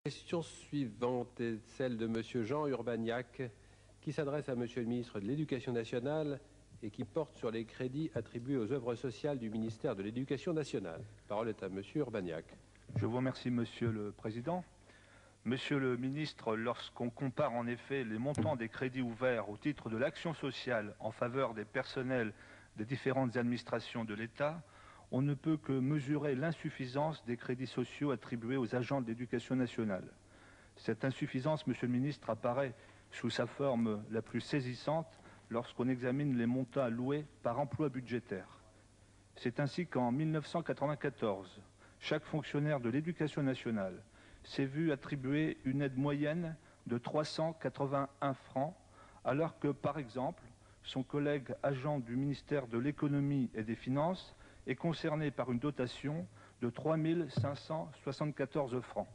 La question suivante est celle de M. Jean Urbaniak, qui s'adresse à M. le ministre de l'Éducation nationale et qui porte sur les crédits attribués aux œuvres sociales du ministère de l'Éducation nationale. La parole est à M. Urbaniak. Je vous remercie, Monsieur le Président. Monsieur le ministre, lorsqu'on compare en effet les montants des crédits ouverts au titre de l'action sociale en faveur des personnels des différentes administrations de l'État, on ne peut que mesurer l'insuffisance des crédits sociaux attribués aux agents de l'éducation nationale. Cette insuffisance, Monsieur le ministre, apparaît sous sa forme la plus saisissante lorsqu'on examine les montants alloués par emploi budgétaire. C'est ainsi qu'en 1994, chaque fonctionnaire de l'éducation nationale s'est vu attribuer une aide moyenne de 381 francs, alors que, par exemple, son collègue agent du ministère de l'économie et des finances est concerné par une dotation de 3 574 francs.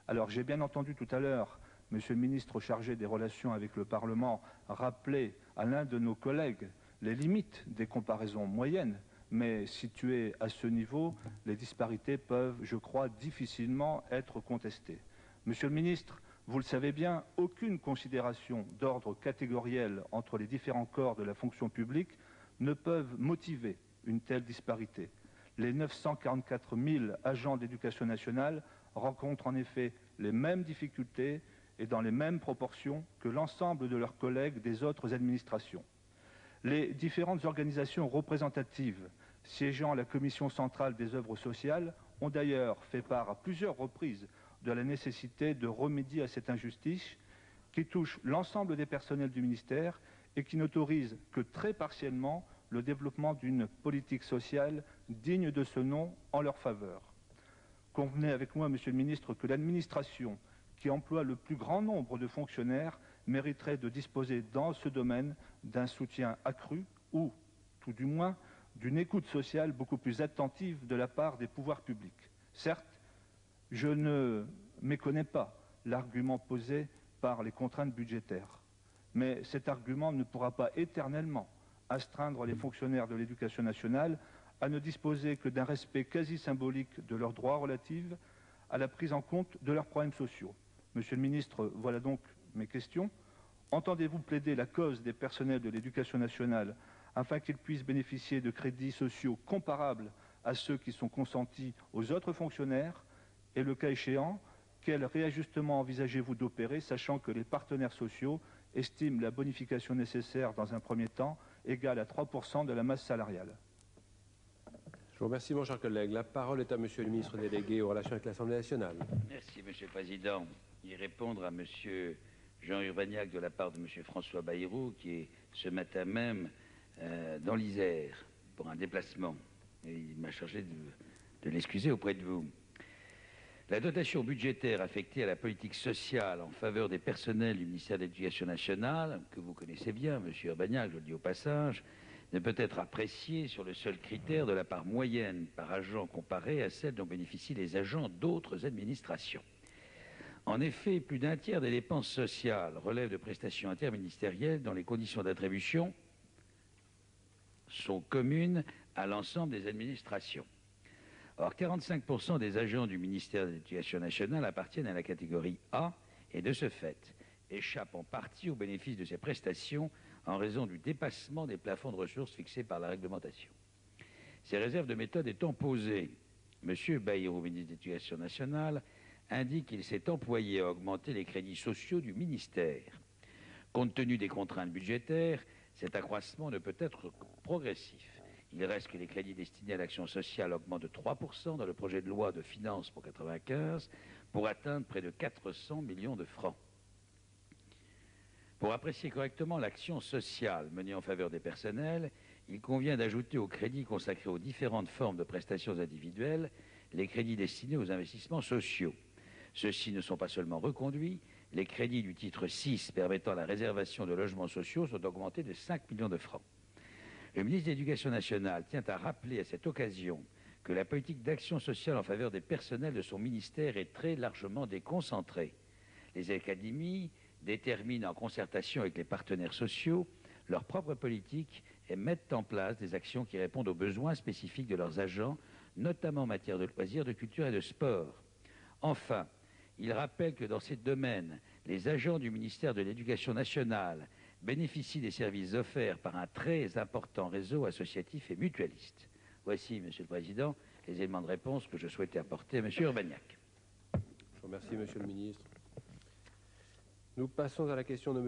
Alors j'ai bien entendu tout à l'heure Monsieur le ministre chargé des relations avec le Parlement rappeler à l'un de nos collègues les limites des comparaisons moyennes, mais situées à ce niveau, les disparités peuvent, je crois, difficilement être contestées. Monsieur le ministre, vous le savez bien, aucune considération d'ordre catégoriel entre les différents corps de la fonction publique ne peuvent motiver une telle disparité. Les 944 000 agents d'éducation nationale rencontrent en effet les mêmes difficultés et dans les mêmes proportions que l'ensemble de leurs collègues des autres administrations. Les différentes organisations représentatives siégeant à la Commission centrale des œuvres sociales ont d'ailleurs fait part à plusieurs reprises de la nécessité de remédier à cette injustice qui touche l'ensemble des personnels du ministère et qui n'autorise que très partiellement le développement d'une politique sociale digne de ce nom en leur faveur. Convenez avec moi, Monsieur le ministre, que l'administration qui emploie le plus grand nombre de fonctionnaires mériterait de disposer dans ce domaine d'un soutien accru ou, tout du moins, d'une écoute sociale beaucoup plus attentive de la part des pouvoirs publics. Certes, je ne méconnais pas l'argument posé par les contraintes budgétaires, mais cet argument ne pourra pas éternellement astreindre les fonctionnaires de l'éducation nationale à ne disposer que d'un respect quasi symbolique de leurs droits relatifs à la prise en compte de leurs problèmes sociaux. Monsieur le ministre, voilà donc mes questions. Entendez-vous plaider la cause des personnels de l'éducation nationale afin qu'ils puissent bénéficier de crédits sociaux comparables à ceux qui sont consentis aux autres fonctionnaires? Et le cas échéant, quel réajustement envisagez-vous d'opérer, sachant que les partenaires sociaux estiment la bonification nécessaire dans un premier temps égale à 3% de la masse salariale? Je vous remercie, mon cher collègue. La parole est à Monsieur le ministre délégué aux relations avec l'Assemblée nationale. Merci, Monsieur le Président. Y répondre à Monsieur Jean Urbaniak de la part de Monsieur François Bayrou, qui est ce matin même dans l'Isère pour un déplacement. Et il m'a chargé de l'excuser auprès de vous. La dotation budgétaire affectée à la politique sociale en faveur des personnels du ministère de l'Éducation nationale, que vous connaissez bien, Monsieur Urbaniak, je le dis au passage, ne peut être appréciée sur le seul critère de la part moyenne par agent comparée à celle dont bénéficient les agents d'autres administrations. En effet, plus d'un tiers des dépenses sociales relèvent de prestations interministérielles dont les conditions d'attribution sont communes à l'ensemble des administrations. Or, 45% des agents du ministère de l'Éducation nationale appartiennent à la catégorie A et, de ce fait, échappent en partie au bénéfice de ces prestations en raison du dépassement des plafonds de ressources fixés par la réglementation. Ces réserves de méthode étant posées, M. Bayrou, ministre de l'Éducation nationale, indique qu'il s'est employé à augmenter les crédits sociaux du ministère. Compte tenu des contraintes budgétaires, cet accroissement ne peut être progressif. Il reste que les crédits destinés à l'action sociale augmentent de 3% dans le projet de loi de finances pour 1995 pour atteindre près de 400 millions de francs. Pour apprécier correctement l'action sociale menée en faveur des personnels, il convient d'ajouter aux crédits consacrés aux différentes formes de prestations individuelles les crédits destinés aux investissements sociaux. Ceux-ci ne sont pas seulement reconduits, les crédits du titre 6 permettant la réservation de logements sociaux sont augmentés de 5 millions de francs. Le ministre de l'Éducation nationale tient à rappeler à cette occasion que la politique d'action sociale en faveur des personnels de son ministère est très largement déconcentrée. Les académies déterminent en concertation avec les partenaires sociaux leur propre politique et mettent en place des actions qui répondent aux besoins spécifiques de leurs agents, notamment en matière de loisirs, de culture et de sport. Enfin, Il rappelle que dans ces domaines, les agents du ministère de l'Éducation nationale bénéficient des services offerts par un très important réseau associatif et mutualiste. Voici, Monsieur le Président, les éléments de réponse que je souhaitais apporter à M. Urbaniak. Je vous remercie, Monsieur le ministre. Nous passons à la question de M.